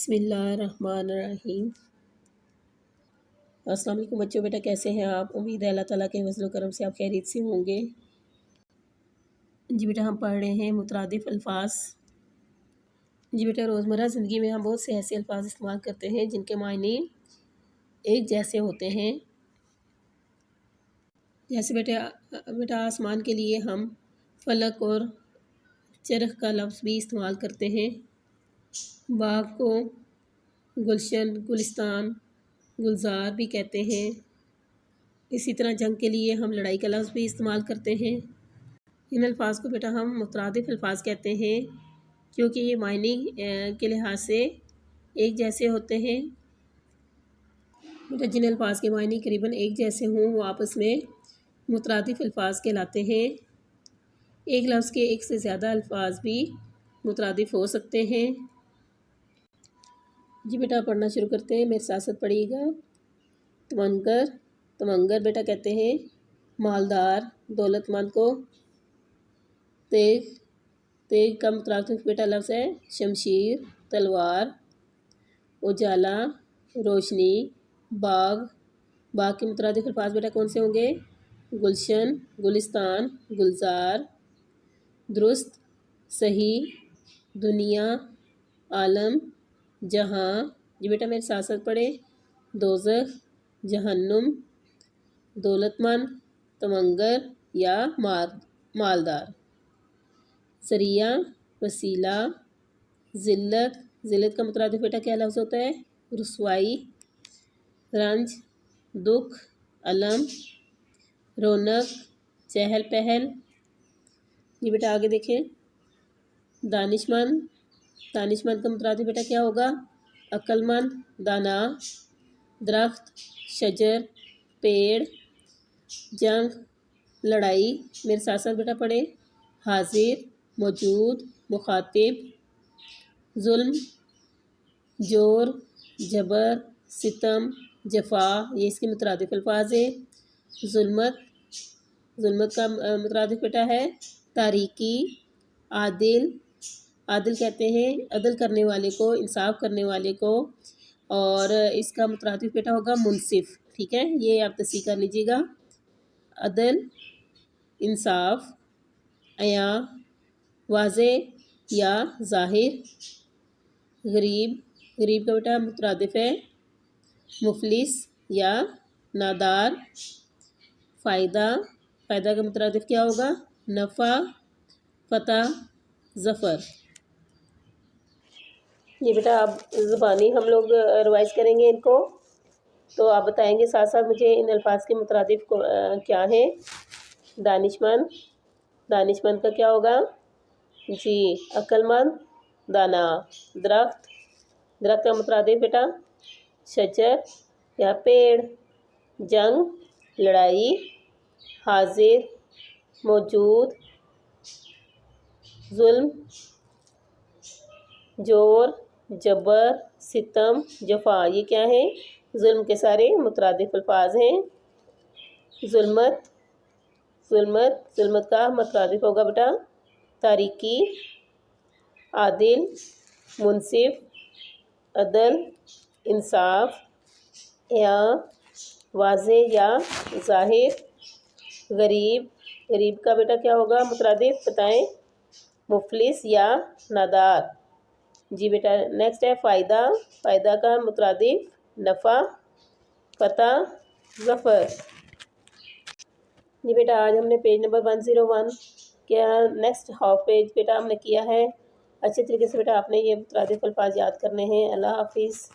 बिस्मिल्लाहिर्रहमानिर्रहीम। अस्सलाम वालेकुम बच्चों, बेटा कैसे हैं आप? उम्मीद है अल्लाह ताला के फज़ल व करम से आप खैरियत से होंगे। जी बेटा, हम पढ़ रहे हैं मुतरादिफ अल्फाज। जी बेटा, रोज़मर्रा ज़िंदगी में हम बहुत से ऐसे अल्फाज इस्तेमाल करते हैं जिनके मायने एक जैसे होते हैं। जैसे बेटा आसमान के लिए हम फलक और चरख का लफ्ज़ भी इस्तेमाल करते हैं। बाग को गुलशन, गुलिस्तान, गुलजार भी कहते हैं। इसी तरह जंग के लिए हम लड़ाई का लफ्ज़ भी इस्तेमाल करते हैं। इन अल्फाज को बेटा हम मुतरादिफ अल्फाज कहते हैं क्योंकि ये मायने के लिहाज से एक जैसे होते हैं। बेटा जिन अल्फाज के मायने करीबन एक जैसे हों वो आपस में मुतरादिफ अल्फाज कहलाते हैं। एक लफ्ज़ के एक से ज़्यादा अल्फाज भी मुतरादिफ हो सकते हैं। जी बेटा पढ़ना शुरू करते हैं, मेरे साथ साथ पढ़िएगा। तमंगर, तमंगर बेटा कहते हैं मालदार, दौलतमंद को। तेग, तेग का मुतरादिफ बेटा लफ्ज़ है शमशीर, तलवार। उजाला, रोशनी। बाग, बाग के मुतरादिफ अल्फाज बेटा कौन से होंगे? गुलशन, गुलिस्तान, गुलजार। दुरुस्त, सही। दुनिया, आलम, जहाँ। जी बेटा मेरे साथ साथ पढ़े। दोज़ख, जहन्नुम। दौलतमंद, तमंगर या मालदार। ज़रिया, वसीला। ज़िल्लत, ज़िल्लत का मुतरादिफ बेटा क्या लफ्ज़ होता है? रुसवाई। रंज, दुख, अलम। रौनक, चहल पहल। ये बेटा आगे देखें। दानिशमंद, दानिशमंद का मुतरादिफ बेटा क्या होगा? अक्लमंद, दाना। दरख्त, शजर, पेड़। जंग, लड़ाई। मेरे साथ साथ बेटा पढ़े। हाजिर, मौजूद, मुखातिब। जुल्म, जोर, जबर, सितम, जफा, ये इसके मुतरादिफ अल्फाज है। जुल्मत, जुल्मत का मुतरादिफ बेटा है तारीकी। आदिल, आदिल कहते हैं अदल करने वाले को, इंसाफ करने वाले को। और इसका मुतरादिफ बेटा होगा मुनसिफ। ठीक है, ये आप तस्सीह कर लीजिएगा। अदल, इंसाफ। अया, वाज़े या ज़ाहिर। गरीब, गरीब का बेटा मुतरादिफ है मुफलिस या नादार। फ़ायदा, फ़ायदा का मुतरादिफ क्या होगा? नफ़ा, फ़तह, ज़फ़र। ये बेटा अब ज़ुबानी हम लोग रिवाइज़ करेंगे इनको, तो आप बताएंगे साथ साथ मुझे इन अल्फाज के मुतरादिफ क्या हैं। दानिशमंद, दानिशमंद का क्या होगा? जी अक्लमंद, दाना। दरख्त, दरख्त का मुतरादिफ बेटा शजर या पेड़। जंग, लड़ाई। हाजिर, मौजूद। जुल्म, जोर, जबर, सितम, जफा, ये क्या है? जुल्म के सारे मुतरादिफ अल्फाज हैं। जुल्मत, जुल्मत, जुल्मत का मुतरादिफ होगा बेटा तारीकी। आदिल, मुनसिफ। अदल, इंसाफ। या वाज़े या ज़ाहिर। गरीब, गरीब का बेटा क्या होगा मुतरादिफ बताएं? मुफलिस या नादार। जी बेटा नेक्स्ट है फ़ायदा, फ़ायदा का मुतरादिफ नफ़ा, फ़तह, ज़फ़र। जी बेटा आज हमने पेज नंबर 101 क्या नेक्स्ट हाफ पेज बेटा हमने किया है। अच्छे तरीके से बेटा आपने ये मुतरादिफ अल्फाज याद करने हैं। अल्लाह हाफिज़।